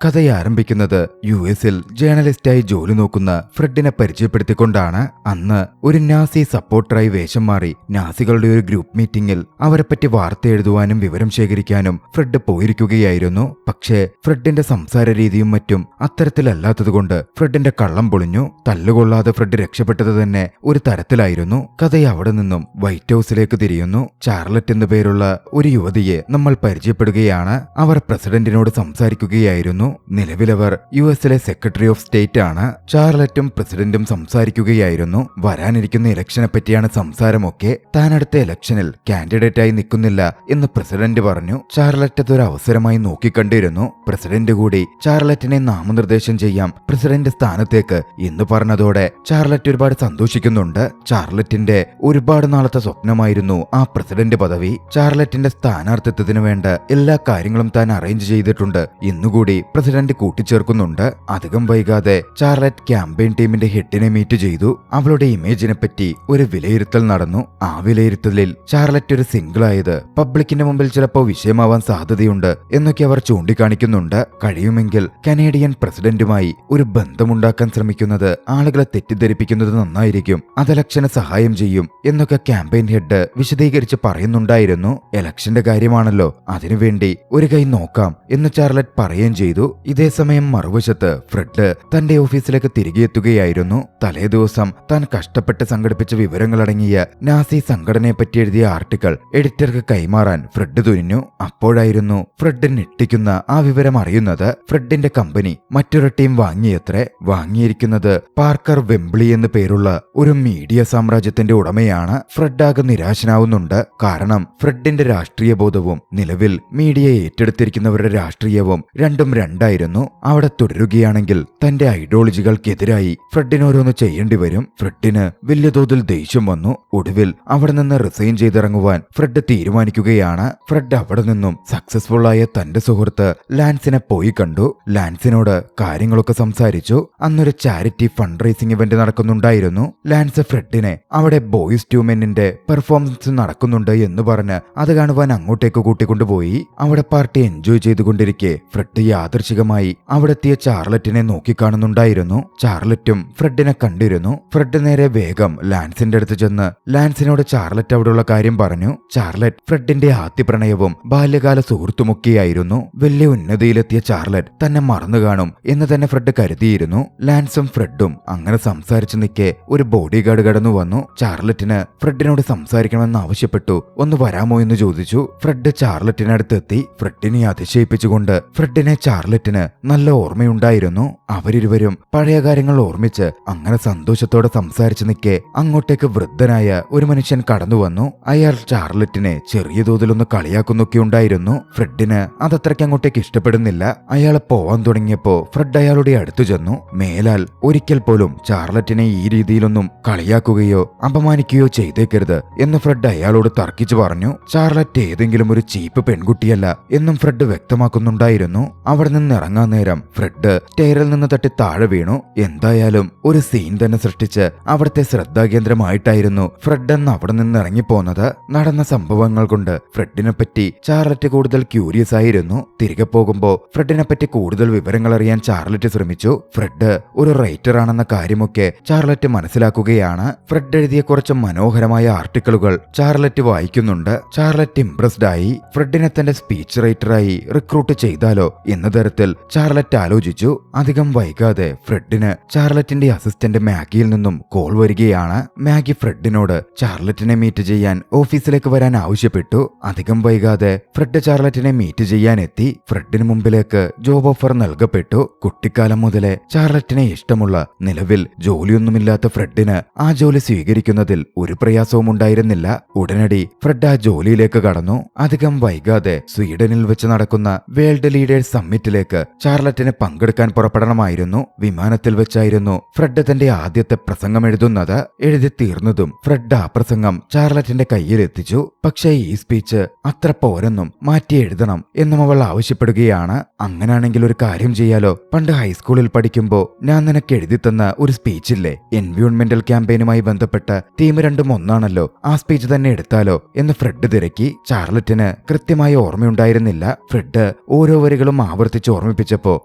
കഥയാരംഭിക്കുന്നത് US-ൽ ജേർണലിസ്റ്റായി ജോലി നോക്കുന്ന ഫ്രെഡിനെ പരിചയപ്പെടുത്തിക്കൊണ്ടാണ്. അന്ന് ഒരു നാസി സപ്പോർട്ടറായി വേഷം മാറി നാസികളുടെ ഒരു ഗ്രൂപ്പ് മീറ്റിംഗിൽ അവരെപ്പറ്റി വാർത്ത എഴുതുവാനും വിവരം ശേഖരിക്കാനും ഫ്രെഡ് പോയിരിക്കുകയായിരുന്നു. പക്ഷേ ഫ്രെഡിന്റെ സംസാര രീതിയും മറ്റും അത്തരത്തിലല്ലാത്തതുകൊണ്ട് ഫ്രെഡിന്റെ കള്ളം പൊളിഞ്ഞു. തല്ലുകൊള്ളാതെ ഫ്രെഡ് രക്ഷപ്പെട്ടത് തന്നെ ഒരു തരത്തിലായിരുന്നു. കഥ അവിടെ നിന്നും വൈറ്റ് ഹൌസിലേക്ക് തിരിയുന്നു. ചാർലറ്റ് എന്നു പേരുള്ള ഒരു യുവതിയെ നമ്മൾ പരിചയപ്പെടുകയാണ്. അവർ പ്രസിഡന്റിനോട് സംസാരിക്കുകയായിരുന്നു. നിലവിലവർ US-ലെ സെക്രട്ടറി ഓഫ് സ്റ്റേറ്റ് ആണ്. ചാർലറ്റും പ്രസിഡന്റും സംസാരിക്കുകയായിരുന്നു. വരാനിരിക്കുന്ന ഇലക്ഷനെ പറ്റിയാണ് സംസാരമൊക്കെ. താൻ അടുത്ത ഇലക്ഷനിൽ കാൻഡിഡേറ്റായി നിൽക്കുന്നില്ല എന്ന് പ്രസിഡന്റ് പറഞ്ഞു. ചാർലറ്റ് അതൊരു അവസരമായി നോക്കിക്കണ്ടിരുന്നു. പ്രസിഡന്റ് കൂടി ചാർലറ്റിനെ നാമനിർദ്ദേശം ചെയ്യാം പ്രസിഡന്റ് സ്ഥാനത്തേക്ക് എന്ന് പറഞ്ഞതോടെ ചാർലറ്റ് ഒരുപാട് സന്തോഷിക്കുന്നുണ്ട്. ചാർലറ്റിന്റെ ഒരുപാട് നാളത്തെ സ്വപ്നമായിരുന്നു ആ പ്രസിഡന്റ് പദവി. ചാർലറ്റിന്റെ സ്ഥാനാർത്ഥിത്വത്തിന് വേണ്ട എല്ലാ കാര്യങ്ങളും താൻ അറേഞ്ച് ചെയ്തിട്ടുണ്ട് ഇന്നുകൂടി പ്രസിഡന്റ് കൂട്ടിച്ചേർക്കുന്നുണ്ട്. അധികം വൈകാതെ ചാർലറ്റ് ക്യാമ്പയിൻ ടീമിന്റെ ഹെഡിനെ മീറ്റ് ചെയ്തു. അവളുടെ ഇമേജിനെ പറ്റി ഒരു വിലയിരുത്തൽ നടന്നു. ആ വിലയിരുത്തലിൽ ചാർലറ്റ് ഒരു സിംഗിൾ ആയത് പബ്ലിക്കിന്റെ മുമ്പിൽ ചിലപ്പോൾ വിഷയമാവാൻ സാധ്യതയുണ്ട് എന്നൊക്കെ അവർ ചൂണ്ടിക്കാണിക്കുന്നുണ്ട്. കഴിയുമെങ്കിൽ കനേഡിയൻ പ്രസിഡന്റുമായി ഒരു ബന്ധമുണ്ടാക്കാൻ ശ്രമിക്കുന്നത് ആളുകളെ തെറ്റിദ്ധരിപ്പിക്കുന്നത് നന്നായിരിക്കും. അത് ഇലക്ഷന് സഹായം ചെയ്യും എന്നൊക്കെ ക്യാമ്പയിൻ ഹെഡ് വിശദീകരിച്ച് പറയുന്നുണ്ടായിരുന്നു. ഇലക്ഷന്റെ കാര്യമാണല്ലോ, അതിനുവേണ്ടി ഒരു കൈ നോക്കാം എന്ന് ചാർലറ്റ് പറയുകയും ചെയ്തു. ഇതേസമയം മറുവശത്ത് ഫ്രെഡ് തന്റെ ഓഫീസിലേക്ക് തിരികെ എത്തുകയായിരുന്നു. തലേ ദിവസം താൻ കഷ്ടപ്പെട്ട് സംഘടിപ്പിച്ച വിവരങ്ങളടങ്ങിയ നാസി സംഘടനയെ പറ്റി എഴുതിയ ആർട്ടിക്കിൾ എഡിറ്റർക്ക് കൈമാറാൻ ഫ്രെഡ് തുനിഞ്ഞു. അപ്പോഴായിരുന്നു ഫ്രെഡ് ഞെട്ടിക്കുന്ന ആ വിവരം അറിയുന്നത്. ഫ്രെഡിന്റെ കമ്പനി മറ്റൊരു ടീം വാങ്ങിയത്രേ. വാങ്ങിയിരിക്കുന്നത് പാർക്കർ വെംബ്ലി എന്ന് പേരുള്ള ഒരു മീഡിയ സാമ്രാജ്യത്തിന്റെ ഉടമയാണ്. ഫ്രെഡ് ആകെ നിരാശനാവുന്നുണ്ട്. കാരണം ഫ്രെഡിന്റെ രാഷ്ട്രീയ ബോധവും നിലവിൽ മീഡിയ ഏറ്റെടുത്തിരിക്കുന്നവരുടെ രാഷ്ട്രീയവും രണ്ടും രണ്ടായിരുന്നു. അവിടെ തുടരുകയാണെങ്കിൽ തന്റെ ഐഡിയോളജികൾക്കെതിരായി ഫ്രെഡിന് ഓരോന്ന് ചെയ്യേണ്ടി വരും. ഫ്രെഡിന് വലിയ തോതിൽ ദേഷ്യം വന്നു. ഒടുവിൽ അവിടെ നിന്ന് റിസൈൻ ചെയ്തിറങ്ങുവാൻ ഫ്രെഡ് തീരുമാനിക്കുകയാണ്. ഫ്രെഡ് അവിടെ നിന്നും സക്സസ്ഫുൾ ആയ തന്റെ സുഹൃത്ത് ലാൻസിനെ പോയി കണ്ടു. ലാൻസിനോട് കാര്യങ്ങളൊക്കെ സംസാരിച്ചു. അന്നൊരു ചാരിറ്റി ഫണ്ട് റേസിംഗ് ഇവന്റ് നടക്കുന്നുണ്ടായിരുന്നു. ലാൻസ് ഫ്രെഡിനെ അവിടെ ബോയ്സ് ടു മെന്നിന്റെ പെർഫോമൻസ് നടക്കുന്നുണ്ട് എന്ന് പറഞ്ഞ് അത് കാണുവാൻ അങ്ങോട്ടേക്ക് കൂട്ടിക്കൊണ്ടുപോയി. അവിടെ പാർട്ടി എൻജോയ് ചെയ്തുകൊണ്ടിരിക്കെ ഫ്രെഡ് യാദൃശികമായി അവിടെ എത്തിയ ചാർലറ്റിനെ നോക്കിക്കാണുന്നുണ്ടായിരുന്നു. ചാർലറ്റും ഫ്രെഡിനെ കണ്ടിരുന്നു. ഫ്രെഡ് നേരെ വേഗം ലാൻസിന്റെ അടുത്ത് ചെന്ന് ലാൻസിനോട് ചാർലറ്റ് അവിടെയുള്ള കാര്യം പറഞ്ഞു. ചാർലറ്റ് ഫ്രെഡിന്റെ ആദ്യ പ്രണയവും ബാല്യകാല സുഹൃത്തുമൊക്കെയായിരുന്നു. വലിയ ഉന്നതിയിലെത്തിയ ചാർലറ്റ് തന്നെ മറന്നു കാണും എന്ന് തന്നെ ഫ്രെഡ് കരുതിയിരുന്നു. ലാൻസും ഫ്രെഡും അങ്ങനെ സംസാരിച്ചു നിൽക്കെ ഒരു ബോഡി ഗാർഡ് കടന്നു വന്നു. ചാർലറ്റിന് ഫ്രെഡിനോട് സംസാരിക്കണമെന്ന് ആവശ്യപ്പെട്ടു. ഒന്ന് വരാമോ എന്ന് ചോദിച്ചു. ഫ്രെഡ് ചാർലറ്റിനടുത്തെത്തി. ഫ്രെഡിനെ അതിശയിപ്പിച്ചുകൊണ്ട് ഫ്രെഡിനെ ചാർലറ്റിന് നല്ല ഓർമ്മയുണ്ടായിരുന്നു. അവരിരുവരും പഴയ കാര്യങ്ങൾ ഓർമ്മിച്ച് അങ്ങനെ സന്തോഷത്തോടെ സംസാരിച്ചു നിൽക്കെ അങ്ങോട്ടേക്ക് വൃദ്ധനായ ഒരു മനുഷ്യൻ കടന്നു വന്നു. അയാൾ ചാർലറ്റിനെ ചെറിയ തോതിലൊന്ന് കളിയാക്കുന്നൊക്കെ ഉണ്ടായിരുന്നു. ഫ്രെഡിന് അതത്രയ്ക്ക് അങ്ങോട്ടേക്ക് ഇഷ്ടപ്പെടുന്നില്ല. അയാൾ പോവാൻ തുടങ്ങിയപ്പോ ഫ്രെഡ് അയാളുടെ അടുത്തു ചെന്നു. മേലാൽ ഒരിക്കൽ പോലും ചാർലറ്റിനെ ഈ രീതിയിലൊന്നും കളിയാക്കുകയോ അപമാനിക്കുകയോ ചെയ്തേക്കരുത് എന്ന് ഫ്രെഡ് അയാളോട് തർക്കിച്ചു പറഞ്ഞു. ചാർലറ്റ് ഏതെങ്കിലും ഒരു ചീപ്പ് പെൺകുട്ടിയല്ല എന്നും ഫ്രെഡ് വ്യക്തമാക്കുന്നുണ്ടായിരുന്നു. അവിടെ നിന്ന് ഇറങ്ങാൻ നേരം ഫ്രെഡ് സ്റ്റെയറിൽ നിന്ന് തട്ടി താഴെ വീണു. എന്തായാലും ഒരു സീൻ തന്നെ സൃഷ്ടിച്ച് അവിടുത്തെ ശ്രദ്ധാകേന്ദ്രമായിട്ടായിരുന്നു ഫ്രെഡ് എന്ന് അവിടെ നിന്ന് ഇറങ്ങിപ്പോന്നത്. നടന്ന സംഭവങ്ങൾ കൊണ്ട് ഫ്രെഡിനെ പറ്റി ചാർലറ്റ് കൂടുതൽ ക്യൂരിയസ് ആയിരുന്നു. തിരികെ പോകുമ്പോ ഫ്രെഡിനെ പറ്റി കൂടുതൽ വിവരങ്ങൾ അറിയാൻ ചാർലറ്റ് ശ്രമിച്ചു. ഫ്രെഡ് ഒരു റൈറ്റർ ആണെന്ന കാര്യമൊക്കെ ചാർലറ്റ് മനസ്സിലാക്കുകയാണ്. ഫ്രെഡ് എഴുതിയ കുറച്ച് മനോഹരമായ ആർട്ടിക്കിളുകൾ ചാർലറ്റ് വായിക്കുന്നുണ്ട്. ചാർലറ്റ് ഇംപ്രസ്ഡ് ആയി. ഫ്രെഡിനെ തന്റെ സ്പീച്ച് റൈറ്ററായി റിക്രൂട്ട് ചെയ്താലോ എന്ന തരത്തിൽ ചാർലറ്റ് ആലോചിച്ചു. അധികം വൈകാതെ ഫ്രെഡിന് ചാർലറ്റിന്റെ അസിസ്റ്റന്റ് മാഗിയിൽ നിന്നും കോൾ വരികയാണ്. മാഗി ഫ്രെഡിനോട് ചാർലറ്റിനെ മീറ്റ് ചെയ്യാൻ ഓഫീസിലേക്ക് വരാൻ ആവശ്യപ്പെട്ടു. അധികം വൈകാതെ ഫ്രെഡ് ചാർലറ്റിനെ മീറ്റ് ചെയ്യാൻ എത്തി. ഫ്രെഡിന് മുമ്പിലേക്ക് ജോബ് ഓഫർ നൽകപ്പെട്ടു. കുട്ടിക്കാലം മുതലേ ചാർലറ്റിനെ ഇഷ്ടമുള്ള നിലവിൽ ജോലിയൊന്നുമില്ലാത്ത ഫ്രെഡിന് ആ ജോലി സ്വീകരിക്കുന്നതിൽ ഒരു പ്രയാസവും ഉണ്ടായിരുന്നില്ല. ഉടനടി ഫ്രെഡ് ആ ജോലിയിലേക്ക് കടന്നു. അധികം വൈകാതെ സ്വീഡനിൽ വെച്ച് നടക്കുന്ന വേൾഡ് ലീഡേഴ്സ് സമ്മിറ്റിലേക്ക് ചാർലറ്റിന് പങ്കെടുക്കാൻ പുറപ്പെടണമായിരുന്നു. വിമാനത്തിൽ വെച്ചായിരുന്നു ഫ്രെഡ് തന്റെ ആദ്യത്തെ പ്രസംഗം എഴുതുന്നത്. എഴുതി തീർന്നതും ഫ്രെഡ് ആ പ്രസംഗം ചാർലറ്റിന്റെ കയ്യിൽ എത്തിച്ചു. പക്ഷേ ഈ സ്പീച്ച് അത്ര പോരെന്നും മാറ്റി എഴുതണം എന്നും അവൾ ആവശ്യപ്പെടുകയാണ്. അങ്ങനാണെങ്കിൽ ഒരു കാര്യം ചെയ്യാലോ, പണ്ട് ഹൈസ്കൂളിൽ പഠിക്കുമ്പോ ഞാൻ നിനക്ക് എഴുതി തന്ന ഒരു സ്പീച്ചില്ലേ, എൻവയോൺമെന്റൽ ക്യാമ്പയിനുമായി ബന്ധപ്പെട്ട തീം രണ്ടും ഒന്നാണല്ലോ, ആ സ്പീച്ച് തന്നെ എടുത്താലോ എന്ന് ഫ്രെഡ് തിരക്കി. ചാർലറ്റിന് കൃത്യമായി ഓർമ്മയുണ്ടായിരുന്നില്ല. ഫ്രെഡ് ഓരോ വരികളും ആവർത്തിച്ച് ഓർമ്മിപ്പിച്ചപ്പോ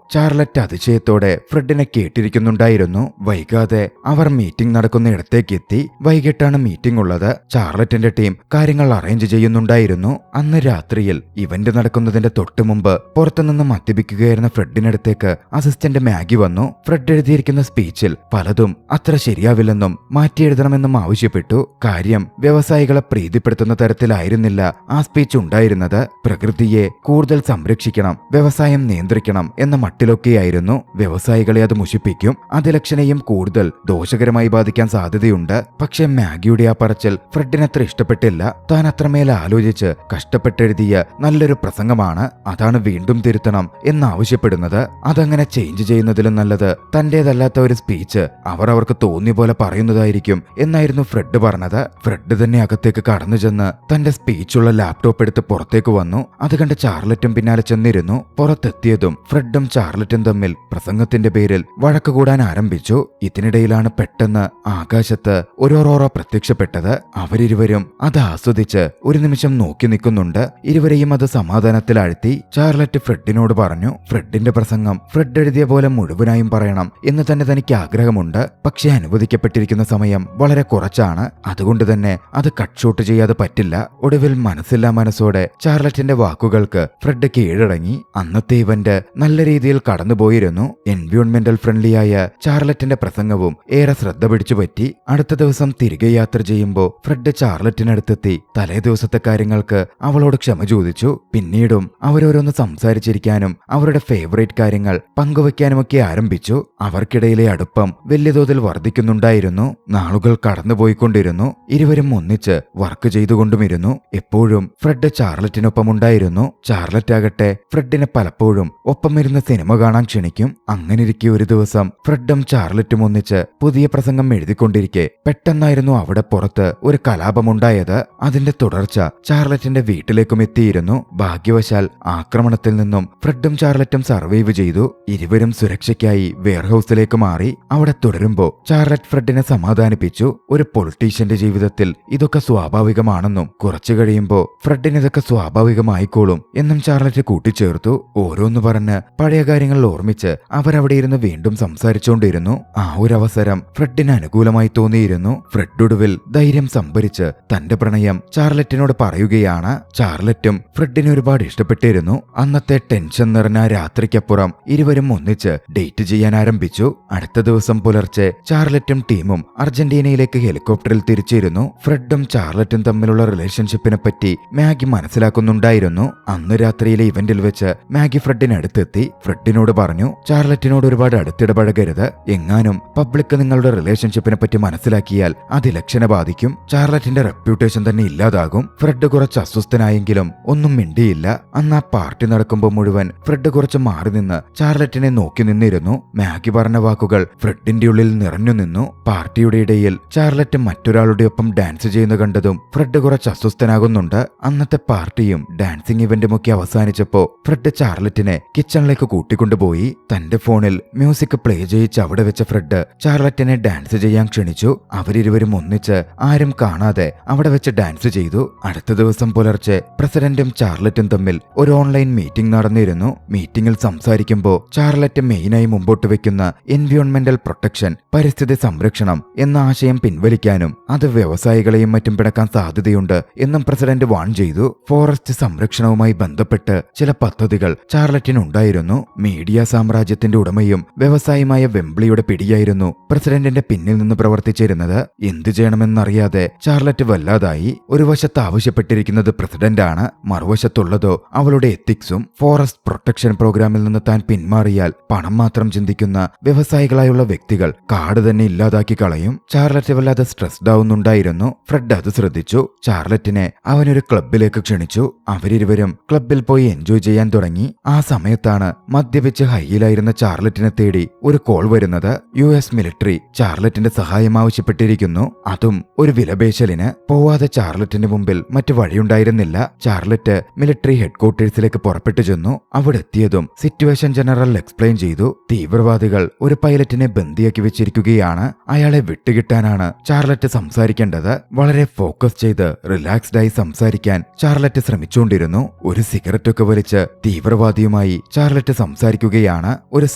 ചാർലറ്റ് അതിശയത്തോടെ ഫ്രെഡിനെ കേട്ടിരിക്കുന്നുണ്ടായിരുന്നു. വൈകാതെ അവർ മീറ്റിംഗ് നടക്കുന്ന ഇടത്തേക്ക് എത്തി. വൈകിട്ടാണ് മീറ്റിംഗ് ഉള്ളത്. ചാർലറ്റിന്റെ ടീം കാര്യങ്ങൾ അറേഞ്ച് ചെയ്യുന്നുണ്ടായിരുന്നു. അന്ന് രാത്രിയിൽ ഇവന്റ് നടക്കുന്നതിന്റെ തൊട്ടു മുമ്പ് പുറത്തുനിന്ന് മദ്യപിക്കുകയായിരുന്ന ഫ്രെഡിനടുത്തേക്ക് അസിസ്റ്റന്റ് മാഗി വന്നു. ഫ്രെഡ് എഴുതിയിരിക്കുന്ന സ്പീച്ചിൽ പലതും അത്ര ശരിയാവില്ലെന്നും മാറ്റി എഴുതണമെന്നും ആവശ്യപ്പെട്ടു. കാര്യം വ്യവസായികളെ പ്രീതിപ്പെടുത്തുന്ന തരത്തിലായിരുന്നില്ല ആ സ്പീച്ച് ഉണ്ടായിരുന്നത്. പ്രകൃതിയെ കൂടുതൽ സംരക്ഷിക്കണം, വ്യവസായം നിയന്ത്രിക്കണം എന്ന മട്ടിലൊക്കെയായിരുന്നു. വ്യവസായികളെ അത് മുഷിപ്പിക്കും, അതിലക്ഷനെയും കൂടുതൽ ദോഷകരമായി ബാധിക്കാൻ സാധ്യതയുണ്ട്. പക്ഷെ മാഗിയുടെ ആ പറച്ചിൽ ഫ്രെഡിനത്ര ഇഷ്ടപ്പെട്ടില്ല. താൻ അത്രമേൽ ആലോചിച്ച് കഷ്ടപ്പെട്ടെഴുതിയ നല്ലൊരു പ്രസംഗമാണ്, അതാണ് വീണ്ടും തിരുത്തണം എന്നാവശ്യപ്പെടുന്നത്. അതങ്ങനെ ചേഞ്ച് ചെയ്യുന്നതിലും നല്ലത് തന്റേതല്ലാത്ത ഒരു സ്പീച്ച് അവർക്ക് തോന്നിയ പോലെ പറയുന്നതായിരിക്കും എന്നായിരുന്നു ഫ്രെഡ് പറഞ്ഞത്. ഫ്രെഡ് തന്നെ അകത്തേക്ക് കടന്നു ചെന്ന് തന്റെ സ്പീച്ചുള്ള ലാപ്ടോപ്പ് എടുത്ത് പുറത്തേക്ക് വന്നു. അത് കണ്ട് ചാർലറ്റും പിന്നാലെ ചെന്നിരുന്നു. പുറത്തെത്തിയതും ഫ്രെഡും ചാർലറ്റും തമ്മിൽ പ്രസംഗത്തിന്റെ പേരിൽ വഴക്ക് കൂടാൻ ആരംഭിച്ചു. ഇതിനിടയിലാണ് പെട്ടെന്ന് ആകാശത്ത് ഒരു ഒറോറ പ്രത്യക്ഷപ്പെട്ടത്. അവരിരുവരും അത് ആസ്വദിച്ച് ഒരു നിമിഷം നോക്കി നിൽക്കുന്നുണ്ട്. ഇരുവരെയും അത് സമാധാനത്തിലാഴ്ത്തി. ചാർലറ്റ് ഫ്രെഡിനോട് പറഞ്ഞു, ഫ്രെഡിന്റെ പ്രസംഗം ഫ്രെഡ് എഴുതിയ പോലെ മുഴുവനായും പറയണം എന്ന് തന്നെ തനിക്ക് ആഗ്രഹമുണ്ട്. പക്ഷെ അനുവദിക്കപ്പെട്ടിരിക്കുന്ന സമയം വളരെ കുറച്ചാണ്. അതുകൊണ്ട് തന്നെ അത് കട്ട് ഷോട്ട് ചെയ്യാതെ പറ്റില്ല. ഒടുവിൽ മനസ്സില്ലാ മനസ്സോടെ ചാർലറ്റിന്റെ വാക്കുകൾക്ക് ഫ്രെഡ് കീഴടങ്ങി. അന്നത്തെ ഇവന്റ് നല്ല രീതിയിൽ കടന്നുപോയിരുന്നു. എൻവയോൺമെന്റൽ ഫ്രണ്ട്ലിയായ ചാർലറ്റിന്റെ പ്രസംഗവും ഏറെ ശ്രദ്ധ പിടിച്ചു പറ്റി. അടുത്ത ദിവസം തിരികെ യാത്ര ചെയ്യുമ്പോൾ ഫ്രെഡ് ചാർലറ്റിനടുത്തെത്തി തലേ ദിവസത്തെ കാര്യങ്ങൾക്ക് അവളോട് ക്ഷമ ചോദിച്ചു. പിന്നീടും അവരോരൊന്ന് സംസാരിച്ചിരിക്കാനും അവരുടെ ഫേവറേറ്റ് കാര്യങ്ങൾ പങ്കുവയ്ക്കാനുമൊക്കെ ആരംഭിച്ചു. അവർക്കിടയിലെ അടുപ്പം വലിയ തോതിൽ വർദ്ധിക്കുന്നുണ്ടായിരുന്നു. നാളുകൾ കടന്നുപോയിക്കൊണ്ടിരുന്നു. ഇരുവരും ഒന്നിച്ച് വർക്ക് ചെയ്തുകൊണ്ടുമിരുന്നു. എപ്പോഴും ഫ്രെഡ് ചാർലറ്റിനൊപ്പമുണ്ടായിരുന്നു. ചാർലറ്റ് ആകട്ടെ ഫ്രെഡിനെ പലപ്പോഴും ഒപ്പമിരുന്ന് സിനിമ കാണാൻ ക്ഷണിക്കും. അങ്ങനിരിക്കെ ഒരു ദിവസം ഫ്രെഡും ചാർലറ്റും ഒന്നിച്ച് പുതിയ പ്രസംഗം എഴുതിക്കൊണ്ടിരിക്കെ പെട്ടെന്നായിരുന്നു അവിടെ പുറത്ത് ഒരു കലാപമുണ്ടായത്. അതിന്റെ തുടർച്ച ചാർലറ്റിന്റെ വീട്ടിലേക്കും എത്തിയിരുന്നു. ഭാഗ്യവശാൽ ആക്രമണത്തിൽ നിന്നും ഫ്രെഡും ചാർലറ്റും സർവൈവ് ചെയ്തു. ഇരുവരും സുരക്ഷയ്ക്കായി വെയർഹൌസിലേക്ക് മാറി. അവിടെ തുടരുമ്പോ ചാർലറ്റ് ഫ്രെഡിനെ സമാധാനിപ്പിച്ചു. ഒരു പൊളിറ്റീഷ്യന്റെ ജീവിതത്തിൽ ഇതൊക്കെ സ്വാഭാവികമാണെന്നും കുറച്ചു കഴിയുമ്പോ ഫ്രെഡിന് ഇതൊക്കെ സ്വാഭാവികമായിക്കോളും എന്നും ചാർലറ്റ് കൂട്ടിച്ചേർത്തു. ഓരോന്ന് പറഞ്ഞ് പഴയ കാര്യങ്ങൾ ഓർമ്മിച്ച് അവരവിടെ ഇരുന്ന് വീണ്ടും സംസാരിച്ചുകൊണ്ടിരുന്നു. ആ ഒരു അവസരം ഫ്രെഡിന് അനുകൂലമായി തോന്നിയിരുന്നു. ഫ്രെഡ് ഒടുവിൽ ധൈര്യം സംഭരിച്ച് തന്റെ പ്രണയം ചാർലറ്റിനോട് പറയുകയാണ്. ചാർലറ്റും ഫ്രെഡിനെ ഒരുപാട് ഇഷ്ടപ്പെട്ടിരുന്നു. അന്നത്തെ ടെൻഷൻ നിറഞ്ഞ രാത്രിക്കപ്പുറം ഇരുവരും ഒന്നിച്ച് ഡേറ്റ് ചെയ്യാൻ ആരംഭിച്ചു. അടുത്ത ദിവസം പുലർച്ചെ ചാർലറ്റും ടീമും അർജന്റീനയിലേക്ക് ഹെലികോപ്റ്ററിൽ തിരിച്ചിരുന്നു. ഫ്രെഡും ചാർലറ്റും തമ്മിലുള്ള റിലേഷൻഷിപ്പിനെ പറ്റി മാഗി മനസ്സിലാക്കുന്നുണ്ടായിരുന്നു. അന്ന് രാത്രിയിലെ ഇവന്റിൽ വെച്ച് മാഗി ഫ്രെഡിനടുത്തെത്തി. ഫ്രെഡിനോട് പറഞ്ഞു, ചാർലറ്റിനോട് ഒരുപാട് അടുത്തിടപഴകരുത്. എങ്ങാനും പബ്ലിക് നിങ്ങളുടെ റിലേഷൻഷിപ്പിനെ പറ്റി മനസ്സിലാക്കിയാൽ അത് ഇലക്ഷനെ ബാധിക്കും. ചാർലറ്റിന്റെ റെപ്യൂട്ടേഷൻ തന്നെ ഇല്ലാതാകും. ഫ്രെഡ് കുറച്ച് അസ്വസ്ഥനായെങ്കിലും ഒന്നും മിണ്ടിയില്ല. അന്ന് ആ പാർട്ടി നടക്കുമ്പോൾ മുഴുവൻ ഫ്രെഡ് കുറച്ച് മാറി നിന്ന് ചാർലറ്റിനെ നോക്കി നിന്നിരുന്നു. മാഗി പറഞ്ഞ വാക്കുകൾ ഫ്രെഡിന്റെ ഉള്ളിൽ നിറഞ്ഞു നിന്നു. പാർട്ടിയുടെ ഇടയിൽ ചാർലറ്റ് മറ്റൊരാളുടെ ഒപ്പം ഡാൻസ് ചെയ്യുന്ന കണ്ടതും ഫ്രെഡ് കുറച്ച് അസ്വസ്ഥനാകുന്നുണ്ട്. അന്നത്തെ പാർട്ടിയും ഡാൻസിംഗ് ഇവന്റും ഒക്കെ അവസാനിച്ചപ്പോ ഫ്രെഡ് ചാർലറ്റിനെ കിച്ചണിലേക്ക് കൂട്ടിക്കൊണ്ടുപോയി. തന്റെ ഫോണിൽ മ്യൂസിക് പ്ലേ ചെയ്യിച്ച് അവിടെ വെച്ച ഫ്രെഡ് ചാർലറ്റിനെ ഡാൻസ് ചെയ്യാൻ ക്ഷണിച്ചു. അവരിരുവരും ഒന്നിച്ച് ആരും കാണാതെ അവിടെ വെച്ച് ഡാൻസ് ചെയ്തു. അടുത്ത ദിവസം പുലർച്ചെ പ്രസിഡന്റും ചാർലറ്റും തമ്മിൽ ഒരു ഓൺലൈൻ മീറ്റിംഗ് നടന്നിരുന്നു. മീറ്റിംഗിൽ സംസാരിക്കുമ്പോൾ ചാർലറ്റ് മെയിനായി മുമ്പോട്ട് വെക്കുന്ന എൻവയോൺമെന്റൽ പ്രൊട്ടക്ഷൻ, പരിസ്ഥിതി സംരക്ഷണം എന്ന ആശയം പിൻവലിക്കാനും അത് വ്യവസായികളെയും മറ്റും പിടക്കാൻ സാധ്യതയുണ്ട് എന്നും പ്രസിഡന്റ് വാൺ ചെയ്തു. ഫോറസ്റ്റ് സംരക്ഷണവുമായി ബന്ധപ്പെട്ട് ചില പദ്ധതികൾ ചാർലറ്റിനുണ്ടായിരുന്നു. മീഡിയ സാമ്രാജ്യത്തിന്റെ ഉടമയും വ്യവസായിയുമായ വെംബ്ലിയുടെ പിടിയായിരുന്നു പ്രസിഡന്റിന്റെ പിന്നിൽ നിന്ന് പ്രവർത്തിച്ചിരുന്നത്. എന്തു ചെയ്യണമെന്നറിയാതെ ചാർലറ്റ് വല്ലാതായി. ഒരു വശത്ത് ആവശ്യപ്പെട്ടിരിക്കുന്നത് പ്രസിഡന്റാണ്, മറുവശത്തുള്ളതോ അവളുടെ എത്തിക്സും. ഫോറസ്റ്റ് പ്രൊട്ടക്ഷൻ പ്രോഗ്രാമിൽ നിന്ന് താൻ പിന്മാറിയാൽ പണം മാത്രം ചിന്തിക്കുന്ന വ്യവസായികളായുള്ള വ്യക്തികൾ കാട് തന്നെ ഇല്ലാതാക്കി കളയും. ചാർലറ്റ് വല്ലാതെ സ്ട്രെസ്ഡ് ആവുന്നുണ്ടായിരുന്നു. ഫ്രെഡ് അത് ശ്രദ്ധിച്ചു. ചാർലറ്റിനെ അവനൊരു ക്ലബിലേക്ക് ക്ഷണിച്ചു. അവരിരുവരും ക്ലബിൽ പോയി എൻജോയ് ചെയ്യാൻ തുടങ്ങി. ആ സമയത്താണ് മദ്യപിച്ച് ഹൈയിലായിരുന്ന ചാർലറ്റിനെ തേടി ഒരു കോൾ വരുന്നത്. US മിലിറ്ററി ചാർലറ്റിന്റെ സഹായം ആവശ്യപ്പെട്ടിരിക്കുന്നു. അതും ഒരു വിലപേശലിന്. പോവാതെ ചാർലറ്റിന്റെ മുമ്പിൽ മറ്റു വഴിയുണ്ടായിരുന്നില്ല. ചാർലറ്റ് മിലിറ്ററി ഹെഡ്ക്വാർട്ടേഴ്സിലേക്ക് പുറപ്പെട്ടു ചെന്നു. അവൾ അവിടെ എത്തിയതും സിറ്റുവേഷൻ ജനറൽ എക്സ്പ്ലെയിൻ ചെയ്തു. തീവ്രവാദികൾ ഒരു പൈലറ്റിനെ ബന്ദിയാക്കി വെച്ചിരിക്കുകയാണ്. അയാളെ വിട്ടുകിട്ടാനാണ് ചാർലറ്റ് സംസാരിക്കേണ്ടത്. വളരെ ഫോക്കസ് ചെയ്ത് റിലാക്സ്ഡ് ആയി സംസാരിക്കാൻ ചാർലറ്റ് ശ്രമിച്ചുകൊണ്ടിരുന്നു. ഒരു സിഗരറ്റ് ഒക്കെ വലിച്ച് തീവ്രവാദിയുമായി ചാർലറ്റ് സംസാരിക്കുകയാണ്. ഒരു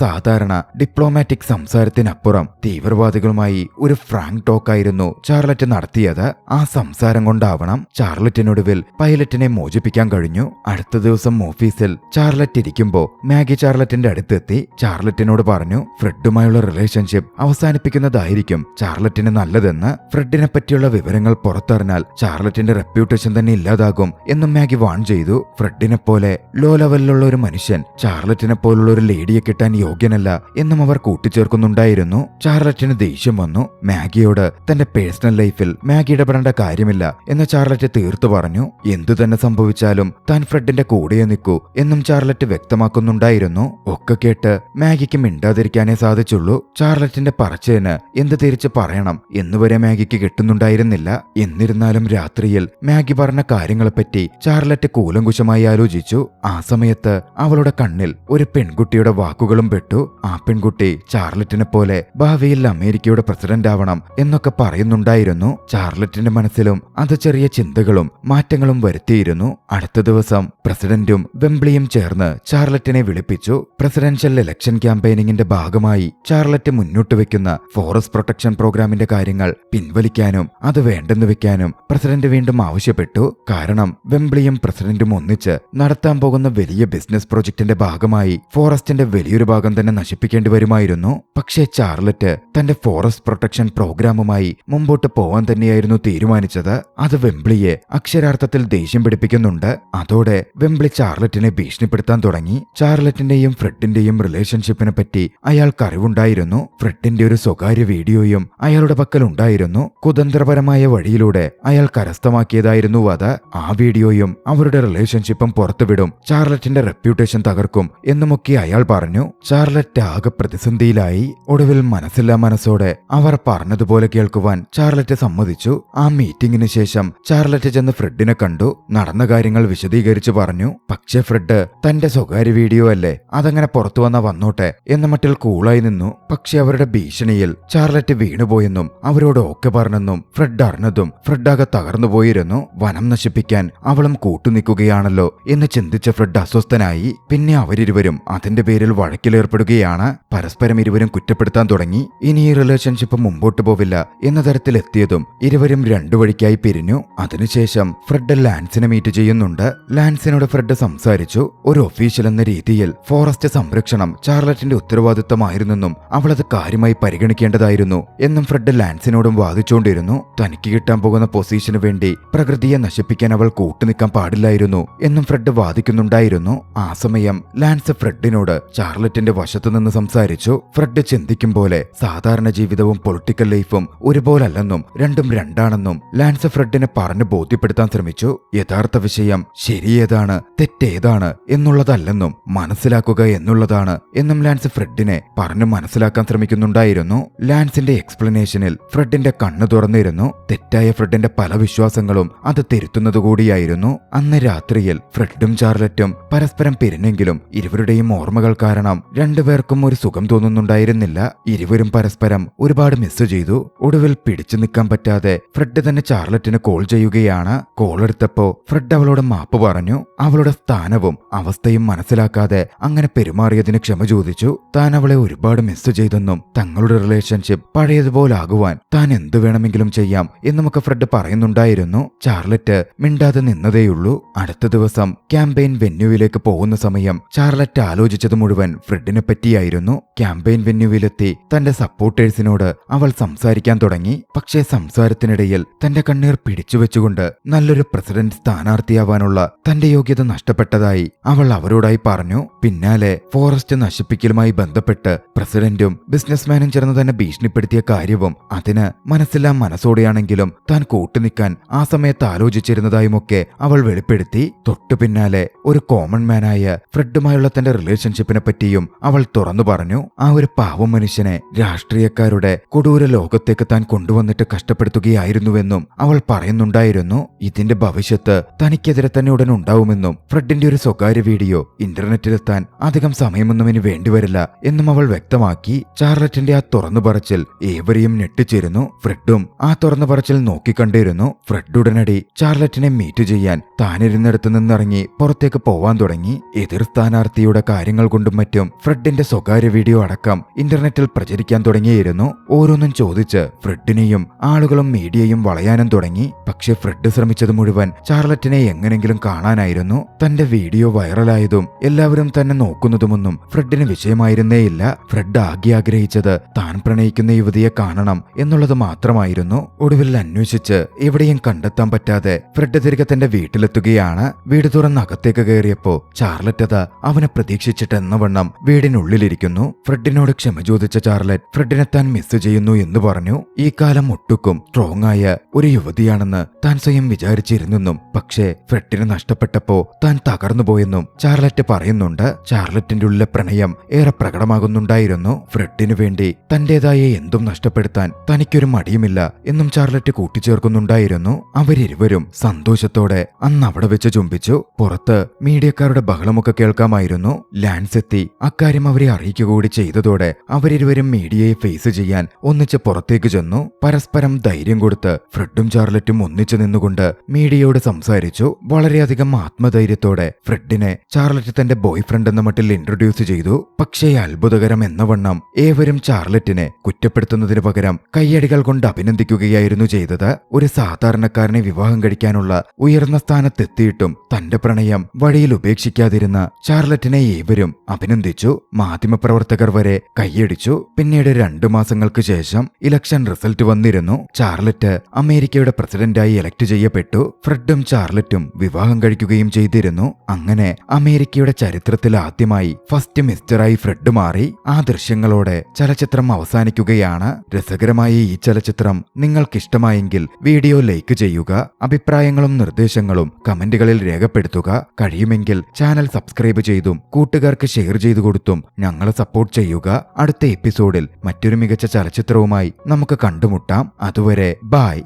സാധാരണ ഡിപ്ലോമാറ്റിക് സംസാരത്തിനപ്പുറം തീവ്രവാദികളുമായി ഒരു ഫ്രാങ്ക് ടോക്കായിരുന്നു ചാർലറ്റ് നടത്തിയത്. ആ സംസാരം കൊണ്ടാവണം ചാർലറ്റിനൊടുവിൽ പൈലറ്റിനെ മോചിപ്പിക്കാൻ കഴിഞ്ഞു. അടുത്ത ദിവസം ഓഫീസിൽ ചാർലറ്റ് ഇരിക്കുമ്പോ മാഗി ചാർലറ്റിന്റെ അടുത്തെത്തി ചാർലറ്റിനോട് പറഞ്ഞു ഫ്രെഡുമായുള്ള റിലേഷൻഷിപ്പ് അവസാനിപ്പിക്കുന്നതായിരിക്കും ചാർലറ്റിന് നല്ലതെന്ന്. ഫ്രെഡിനെ പറ്റിയുള്ള വിവരങ്ങൾ പുറത്തറിഞ്ഞാൽ ചാർലറ്റിന്റെ റെപ്യൂട്ടേഷൻ തന്നെ ഇല്ലാതാകും എന്നും മാഗി വാൺ ചെയ്തു. ഫ്രെഡിനെ പോലെ ലോ ലെവലിലുള്ള ഒരു മനുഷ്യൻ ചാർലറ്റിനെ പോലുള്ള ഒരു ലേഡിയെ കിട്ടാൻ യോഗ്യനല്ല എന്നും അവർ കൂട്ടിച്ചേർക്കുന്നുണ്ടായിരുന്നു. ചാർലറ്റിന് ദേഷ്യം വന്നു. മാഗിയോട് തന്റെ പേഴ്സണൽ ലൈഫിൽ മാഗി ഇടപെടേണ്ട കാര്യമില്ല എന്ന് ചാർലറ്റ് തീർത്തു പറഞ്ഞു. എന്തു തന്നെ സംഭവിച്ചാലും താൻ ഫ്രെഡിന്റെ കൂടെ നിൽക്കൂ എന്നും ചാർലറ്റ് വ്യക്തമാക്കുന്നുണ്ടായിരുന്നു. ഒക്കെ കേട്ട് മാഗിക്ക് മിണ്ടാതിരിക്കാനേ സാധിച്ചുള്ളൂ. ചാർലറ്റിന്റെ പറച്ചിലിന് എന്ത് തിരിച്ചു പറയണം എന്നുവരെ മാഗിക്ക് കിട്ടുന്നുണ്ടായിരുന്നില്ല. എന്നിരുന്നാലും രാത്രിയിൽ മാഗി പറഞ്ഞ കാര്യങ്ങളെപ്പറ്റി ചാർലറ്റ് കൂലങ്കുശമായി ആലോചിച്ചു. ആ സമയത്ത് അവളുടെ കണ്ണിൽ ഒരു പെൺകുട്ടിയുടെ വാക്കുകളും പെട്ടു. ആ പെൺകുട്ടി ചാർലറ്റിനെ പോലെ ഭാവിയിൽ അമേരിക്കയുടെ പ്രസിഡന്റ് ആവണം എന്നൊക്കെ പറയുന്നുണ്ടായിരുന്നു. ചാർലറ്റിന്റെ മനസ്സിലും അത് ചെറിയ ചിന്തകളും മാറ്റങ്ങളും വരുത്തിയിരുന്നു. അടുത്ത ദിവസം പ്രസിഡന്റും വെംബ്ലിയും ചേർന്ന് ചാർലറ്റിനെ വിളിപ്പിച്ചു. പ്രസിഡൻഷ്യൽ ഇലക്ഷൻ ക്യാമ്പയിനിങ്ങിന്റെ ഭാഗമായി ചാർലറ്റ് മുന്നോട്ട് വെക്കുന്ന ഫോറസ്റ്റ് പ്രൊട്ടക്ഷൻ പ്രോഗ്രാമിന്റെ കാര്യങ്ങൾ പിൻവലിക്കാനും അത് വേണ്ടെന്ന് വെക്കാനും പ്രസിഡന്റ് വീണ്ടും ആവശ്യപ്പെട്ടു. കാരണം വെംബ്ലിയും പ്രസിഡന്റും ഒന്നിച്ച് നടത്താൻ പോകുന്ന വലിയ ബിസിനസ് പ്രൊജക്ടിന്റെ ഭാഗമായി ഫോറസ്റ്റിന്റെ വലിയൊരു ഭാഗം തന്നെ നശിപ്പിക്കേണ്ടി വരുമായിരുന്നു. പക്ഷേ ചാർലറ്റ് തന്റെ ഫോറസ്റ്റ് പ്രൊട്ടക്ഷൻ പ്രോഗ്രാമുമായി മുമ്പോട്ട് പോവാൻ തന്നെയായിരുന്നു തീരുമാനിച്ചത്. അത് വെംബ്ലിയെ അക്ഷരാർത്ഥത്തിൽ ദേഷ്യം പിടിപ്പിക്കുന്നുണ്ട്. അതോടെ വെംബ്ലി ചാർലറ്റിനെ ഭീഷണിപ്പെടുത്താൻ തുടങ്ങി. ചാർലറ്റിന്റെയും ഫ്രെഡിന്റെയും റിലേഷൻഷിപ്പിനെ പറ്റി അയാൾക്ക് അറിവുണ്ടായിരുന്നു. ഫ്രെഡിന്റെ ഒരു സ്വകാര്യ വീഡിയോയും അയാളുടെ പക്കൽ ഉണ്ടായിരുന്നു. കുതന്ത്രപരമായ വഴിയിലൂടെ അയാൾ കരസ്ഥമാക്കിയതായിരുന്നു അത്. ആ വീഡിയോയും അവരുടെ റിലേഷൻഷിപ്പും പുറത്തുവിടും, ചാർലറ്റിന്റെ റെപ്യൂട്ടേഷൻ തകർക്കും എന്നുമൊക്കെ അയാൾ പറഞ്ഞു. ചാർലറ്റ് ആകെ പ്രതിസന്ധിയിലായി. ഒടുവിൽ മനസ്സില്ലാ മനസ്സോടെ അവർ പറഞ്ഞതുപോലെ കേൾക്കുവാൻ ചാർലറ്റ് സമ്മതിച്ചു. ആ മീറ്റിംഗിന് ശേഷം ചാർലറ്റ് ചെന്ന് ഫ്രെഡിനെ കണ്ടു. നടന്ന കാര്യങ്ങൾ വിശദീകരിച്ചു പറഞ്ഞു. പക്ഷേ ഫ്രെഡ് തന്റെ സ്വകാര്യ വീഡിയോ അല്ലേ, അതങ്ങനെ പുറത്തു വന്നോട്ടെ എന്ന മട്ടിൽ കൂളായി നിന്നു. പക്ഷെ അവരുടെ ഭീഷണിയിൽ ചാർലറ്റ് വീണുപോയെന്നും അവരോട് ഓക്കെ പറഞ്ഞെന്നും ഫ്രെഡ് അറിഞ്ഞതും ഫ്രെഡ് ആകെ തകർന്നുപോയിരുന്നു. വനം നശിപ്പിക്കാൻ അവളും കൂട്ടുനിൽക്കുകയാണല്ലോ എന്ന് ചിന്തിച്ച ഫ്രെഡ് അസ്വസ്ഥനായി. പിന്നെ അവരിരുവരും അതിന്റെ പേരിൽ വഴക്കിലേർപ്പെടുകയാണ്. പരസ്പരം ഇരുവരും കുറ്റപ്പെടുത്താൻ തുടങ്ങി. ഇനി ഈ റിലേഷൻഷിപ്പ് മുമ്പോട്ട് പോവില്ല എന്ന തരത്തിലെത്തിയതും ഇരുവരും രണ്ടു വഴിക്കായി പിരിഞ്ഞു. അതിനുശേഷം ഫ്രെഡ് ലാൻസിനെ മീറ്റ് ചെയ്യുന്നുണ്ട്. ലാൻസിനോട് ഫ്രെഡ് സംസാരിച്ചു. ഒരു ഒഫീഷ്യൽ എന്ന രീതിയിൽ ഫോറസ്റ്റ് സംരക്ഷണം ചാർലറ്റിന്റെ ഉത്തരവാദിത്തമായിരുന്നെന്നും അവളത് കാര്യമായി പരിഗണിക്കേണ്ടതായിരുന്നു എന്നും ഫ്രെഡ് ലാൻസിനോടും വാദിച്ചുകൊണ്ടിരുന്നു. തനിക്ക് കിട്ടാൻ പോകുന്ന പൊസിഷന് വേണ്ടി പ്രകൃതിയെ നശിപ്പിക്കാൻ അവൾ കൂട്ടുനിൽക്കാൻ പാടില്ലായിരുന്നു എന്നും ഫ്രെഡ് വാദിക്കുന്നുണ്ടായിരുന്നു. ആ സമയം ലാൻസ് ഫ്രെഡിനോട് ചാർലറ്റിന്റെ വശത്തുനിന്ന് സംസാരിച്ചു. ഫ്രെഡ് ചിന്തിക്കും പോലെ സാധാരണ ജീവിതവും പൊളിറ്റിക്കൽ ലൈഫും ഒരുപോലല്ലെന്നും രണ്ടും രണ്ടാണെന്നും ലാൻസ് ഫ്രെഡിനെ പറഞ്ഞു ബോധ്യപ്പെടുത്താൻ ശ്രമിച്ചു. യഥാർത്ഥ വിഷയം ശരിയേതാണ് തെറ്റേതാണ് എന്നുള്ളതല്ലെന്നും മനസ്സിലാക്കുക എന്നുള്ളതാണ് എന്നും ലാൻസ് ഫ്രെഡിനെ പറഞ്ഞു മനസ്സിലാക്കാൻ ശ്രമിക്കുന്നുണ്ടായിരുന്നു. ലാൻസിന്റെ എക്സ്പ്ലനേഷനിൽ ഫ്രെഡിന്റെ കണ്ണു തുറന്നിരുന്നു. തെറ്റായ ഫ്രെഡിന്റെ പല വിശ്വാസങ്ങളും അത് തിരുത്തുന്നതുകൂടിയായിരുന്നു. അന്ന് രാത്രിയിൽ ഫ്രെഡും ചാർലറ്റും പരസ്പരം പിരിഞ്ഞെങ്കിലും ഇരുവരുടെയും ഓർമ്മകൾ കാരണം രണ്ടുപേർക്കും ഒരു സുഖം തോന്നുന്നുണ്ടായിരുന്നില്ല. ഇരുവരും പരസ്പരം ഒരുപാട് മിസ് ചെയ്തു. ഒടുവിൽ പിടിച്ചു നിൽക്കാൻ പറ്റാതെ ഫ്രെഡ് തന്നെ ചാർലറ്റിന് കോൾ ചെയ്യുകയാണ്. കോൾ എടുത്തപ്പോ ഫ്രെഡ് അവളോട് മാപ്പ് പറഞ്ഞു. അവളുടെ സ്ഥാനവും അവസ്ഥയും മനസ്സിലാക്കാതെ അങ്ങനെ പെരുമാറിയതിന് ക്ഷമ ചോദിച്ചു. താൻ അവളെ ഒരുപാട് മിസ് ചെയ്തെന്നും തങ്ങളുടെ റിലേഷൻഷിപ്പ് പഴയതുപോലാകുവാൻ താൻ എന്തു വേണമെങ്കിലും ചെയ്യാം എന്നുമൊക്കെ ഫ്രെഡ് പറയുന്നുണ്ടായിരുന്നു. ചാർലറ്റ് മിണ്ടാതെ നിന്നതേയുള്ളൂ. അടുത്ത ദിവസം ക്യാമ്പയിൻ വെന്യൂവിലേക്ക് പോകുന്ന സമയം ചാർലറ്റ് ആലോചിച്ചത് മുഴുവൻ ഫ്രെഡിനെ പറ്റിയായിരുന്നു. ക്യാമ്പയിൻ വെന്യൂവിലെത്തി തന്റെ സപ്പോർട്ടേഴ്സിനോട് അവൾ സംസാരിക്കാൻ തുടങ്ങി. പക്ഷേ സംസാരത്തിനിടയിൽ തന്റെ കണ്ണീർ പിടിച്ചുവെച്ചുകൊണ്ട് നല്ലൊരു പ്രസിഡന്റ് സ്ഥാനാർത്ഥിയാവാനുള്ള തന്റെ യോഗ്യത നഷ്ടപ്പെട്ടതായി അവൾ അവരോടായി പറഞ്ഞു. പിന്നാലെ ഫോറസ്റ്റ് നശിപ്പിക്കലുമായി ബന്ധപ്പെട്ട് പ്രസിഡന്റും ബിസിനസ്മാനും ചേർന്ന് തന്നെ ഭീഷണിപ്പെടുത്തിയ കാര്യവും അതിന് മനസ്സില്ലാ മനസ്സോടെയാണെങ്കിലും താൻ കൂട്ടുനിൽക്കാൻ ആ സമയത്ത് ആലോചിച്ചിരുന്നതായുമൊക്കെ അവൾ വെളിപ്പെടുത്തി. തൊട്ടു പിന്നാലെ ഒരു കോമൺ മാനായ ഫ്രെഡുമായുള്ള തന്റെ റിലേഷൻഷിപ്പിനെ പറ്റിയും അവൾ തുറന്നു പറഞ്ഞു. ആ ഒരു പാവം മനുഷ്യനെ രാഷ്ട്രീയക്കാരുടെ കൊടൂര ലോകത്തേക്ക് താൻ കൊണ്ടുവന്നിട്ട് കഷ്ടപ്പെടുത്തുകയായിരുന്നുവെന്നും അവൾ പറയുന്നുണ്ടായിരുന്നു. ഇതിന്റെ ഭവിഷ്യത്ത് തനിക്കെതിരെ തന്നെ ഉടൻ ഉണ്ടാവുമെന്നും ഫ്രെഡിന്റെ ഒരു സ്വകാര്യ വീഡിയോ ഇന്റർനെറ്റിലെത്താൻ അധികം സമയമൊന്നും ഇനി വേണ്ടിവരില്ല എന്നും അവൾ വ്യക്തമാക്കി. ചാർലറ്റിന്റെ ആ തുറന്നു പറച്ചിൽ ഏവരെയും ഞെട്ടിച്ചിരുന്നു. ഫ്രെഡും ആ തുറന്നു പറച്ചിൽ നോക്കിക്കണ്ടിരുന്നു. ഫ്രെഡ് ഉടനടി ചാർലറ്റിനെ മീറ്റ് ചെയ്യാൻ താനിരുന്നിടത്തു നിന്നിറങ്ങി പുറത്തേക്ക് പോവാൻ തുടങ്ങി. എതിർ സ്ഥാനാർത്ഥിയുടെ കാര്യങ്ങൾ കൊണ്ടും മറ്റും ഫ്രെഡിന്റെ സ്വകാര്യ വീഡിയോ അടക്കം ഇന്റർനെറ്റിൽ പ്രചരിക്കാൻ തുടങ്ങിയിരുന്നു. ഓരോന്നും ചോദിച്ച് ഫ്രെഡിനെയും ആളുകളും മീഡിയയും വളയാനും തുടങ്ങി. പക്ഷെ ഫ്രെഡ് ശ്രമിച്ചത് മുഴുവൻ ചാർലറ്റിനെ എങ്ങനെങ്കിലും കാണാനായിരുന്നു. തന്റെ വീഡിയോ വൈറലായതും എല്ലാവരും തന്നെ നോക്കുന്നതുമൊന്നും ഫ്രെഡിന് വിഷയമായിരുന്നേയില്ല. ഫ്രെഡ് ആകെ ആഗ്രഹിച്ചത് താൻ പ്രണയിക്കുന്ന യുവതിയെ കാണണം എന്നുള്ളത് മാത്രമായിരുന്നു. ഒടുവിൽ അന്വേഷിച്ച് എവിടെയും കണ്ടെത്താൻ പറ്റാതെ ഫ്രെഡ് തിരികെ തന്റെ വീട്ടിലെത്തുകയാണ്. വീട് തുറന്ന് അകത്തേക്ക് കയറിയപ്പോ ചാർലറ്റ് അതാ അവനെ പ്രതീക്ഷിച്ചിട്ടെന്ന വണ്ണം വീടിനുള്ളിലിരിക്കുന്നു. ഫ്രെഡിനോട് ക്ഷമ ചോദിച്ച ചാർലറ്റ് ഫ്രെഡിനെ താൻ മിസ് ചെയ്യുന്നു എന്ന് പറഞ്ഞു. ഈ കാലം ഒട്ടുക്കും സ്ട്രോങ് ആയ ഒരു യുവതിയാണെന്ന് താൻ സ്വയം വിചാരിച്ചിരുന്നെന്നും പക്ഷേ ഫ്രെഡിനെ നഷ്ടപ്പെട്ടപ്പോ താൻ തകർന്നുപോയെന്നും ചാർലറ്റ് പറയുന്നുണ്ട്. ചാർലറ്റിന്റെ ഉള്ളിലെ പ്രണയം ഏറെ പ്രകടമാകുന്നുണ്ടായിരുന്നു. ഫ്രെഡിനു വേണ്ടി തന്റേതായ എന്തും നഷ്ടപ്പെടുത്താൻ തനിക്കൊരു മടിയുമില്ല എന്നും ചാർലറ്റ് കൂട്ടിച്ചേർക്കുന്നുണ്ടായിരുന്നു. അവരിരുവരും സന്തോഷത്തോടെ അന്ന് അവിടെ വെച്ച് ചുംബിച്ചു. പുറത്ത് മീഡിയക്കാരുടെ ബഹളമൊക്കെ കേൾക്കാമായിരുന്നു. ലാൻസ് എത്തി അക്കാര്യം അവരെ അറിയിക്കുക കൂടി ചെയ്തതോടെ അവരിരുവരും മീഡിയയെ ഫേസ് ചെയ്യാൻ ഒന്നിച്ച് പുറത്തേക്ക് ചെന്നു. പരസ്പരം ധൈര്യം കൊടുത്ത് ഫ്രെഡും ചാർലറ്റും ഒന്നിച്ചു നിന്നുകൊണ്ട് മീഡിയയോട് സംസാരിച്ചു. വളരെയധികം ആത്മധൈര്യത്തോടെ ഫ്രെഡിനെ ചാർലറ്റ് തന്റെ ബോയ് ഫ്രണ്ട് എന്ന മട്ടിൽ ഇൻട്രൊഡ്യൂസ് ചെയ്തു. പക്ഷേ അത്ഭുതകരം എന്ന വണ്ണം ഏവരും ചാർലറ്റിനെ കുറ്റപ്പെടുത്തുന്നതിന് പകരം കയ്യടികൾ കൊണ്ട് അഭിനന്ദിക്കുകയായിരുന്നു ചെയ്തത്. ഒരു സാധാരണക്കാരനെ വിവാഹം കഴിക്കാനുള്ള ഉയർന്ന സ്ഥാനത്തെത്തിയിട്ടും തന്റെ പ്രണയം വഴിയിൽ ഉപേക്ഷിക്കാതിരുന്ന ചാർലറ്റിനെ ഏവരും അഭിനന്ദിച്ചു. മാധ്യമപ്രവർത്തകർ വരെ കയ്യടിച്ചു. പിന്നീട് 2 മാസങ്ങൾക്ക് ശേഷം ഇലക്ഷൻ റിസൾട്ട് വന്നിരുന്നു. ചാർലറ്റ് അമേരിക്കയുടെ പ്രസിഡന്റായി എലക്ട് ചെയ്യപ്പെട്ടു. ഫ്രെഡും ചാർലറ്റും വിവാഹം കഴിക്കുകയും ചെയ്തിരുന്നു. അങ്ങനെ അമേരിക്കയുടെ ചരിത്രത്തിൽ ആദ്യമായി ഫസ്റ്റ് മിസ്റ്ററായി ഫ്രെഡ് മാറി. ആ ദൃശ്യങ്ങളോടെ ചലച്ചിത്രം അവസാനിക്കുകയാണ്. രസകരമായ ഈ ചലച്ചിത്രം നിങ്ങൾക്കിഷ്ടമായെങ്കിൽ വീഡിയോ ലൈക്ക് ചെയ്യുക. അഭിപ്രായങ്ങളും നിർദ്ദേശങ്ങളും കമന്റുകളിൽ രേഖപ്പെടുത്തുക. കഴിയുമെങ്കിൽ ചാനൽ സബ്സ്ക്രൈബ് ചെയ്തും കൂട്ടുകാർക്ക് ഷെയർ ചെയ്തു കൊടുത്തും ഞങ്ങളെ സപ്പോർട്ട് ചെയ്യുക. അടുത്ത എപ്പിസോഡിൽ മറ്റൊരു മികച്ച ചലച്ചിത്രവുമായി നമുക്ക് കണ്ടുമുട്ടാം. അതുവരെ ബൈ.